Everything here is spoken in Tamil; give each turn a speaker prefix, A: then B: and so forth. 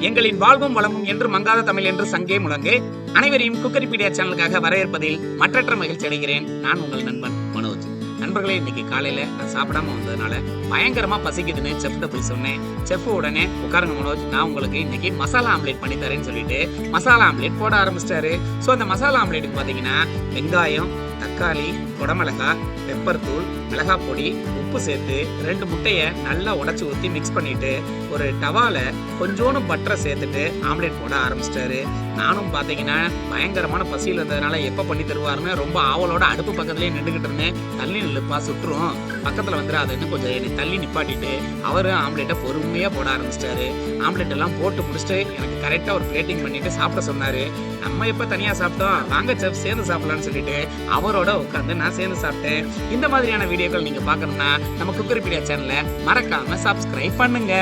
A: எங்களின் வாழ்வும் வளமும் என்று மங்காத தமிழ் என்று சங்கே முழங்கு. அனைவரையும் குக்கரிபீடியா சேனலுக்காக வரவேற்பதில் மற்றற்ற மகிழ்ச்சி அடைகிறேன். நான் உங்கள் நண்பன் மனோஜ். நண்பர்களே, இன்னைக்கு காலையில நான் சாப்பிடாம வந்ததுனால பயங்கரமா பசிக்குதுன்னு செஃப்ட்ட போய் சொன்னேன். செஃப் உடனே உட்காருங்க மனோஜ், நான் உங்களுக்கு இன்னைக்கு மசாலா ஆம்லேட் பண்ணி தரேன்னு சொல்லிட்டு மசாலா ஆம்லேட் போட ஆரம்பிச்சிட்டாரு. ஸோ அந்த மசாலா ஆம்லேட்டுக்கு பார்த்தீங்கன்னா வெங்காயம், தக்காளி, குடமிளகாய், பெப்பர் தூள், மிளகாய் பொடி, உப்பு சேர்த்து 2 முட்டையை நல்லா உடச்சி ஊற்றி மிக்ஸ் பண்ணிட்டு ஒரு டவால கொஞ்சோண்டு பட்டரை சேர்த்துட்டு ஆம்லேட் போட ஆரம்பிச்சிட்டாரு. நானும் பார்த்தீங்கன்னா பயங்கரமான பசியில் இருந்ததுனால எப்போ பண்ணி தருவாருன்னு ரொம்ப ஆவலோட அடுப்பு பக்கத்துலேயே நின்றுக்கிட்டு இருந்தேன். தள்ளி நில்லுப்பா சுட்டுரும், பக்கத்தில் வந்துடாதுன்னு கொஞ்சம் என்னை தள்ளி நிப்பாட்டிட்டு அவரும் ஆம்லேட்டை பொறுமையாக போட ஆரம்பிச்சிட்டாரு. ஆம்லேட் எல்லாம் போட்டு முடிச்சுட்டு எனக்கு கரெக்டாக ஒரு பிளேட்டிங் பண்ணிட்டு சாப்பிட சொன்னார். நம்ம எப்போ தனியாக சாப்பிட்டோம், வாங்க செஃப் சேர்ந்து சாப்பிடலான்னு சொல்லிட்டு அவரோட உட்காந்து நான் சேர்ந்து சாப்பிட்டேன். இந்த மாதிரியான வீடியோக்கள் நீங்கள் பார்க்கணும்னா நம்ம குக்கரிபீடியா சேனலை மறக்காம சப்ஸ்கிரைப் பண்ணுங்க.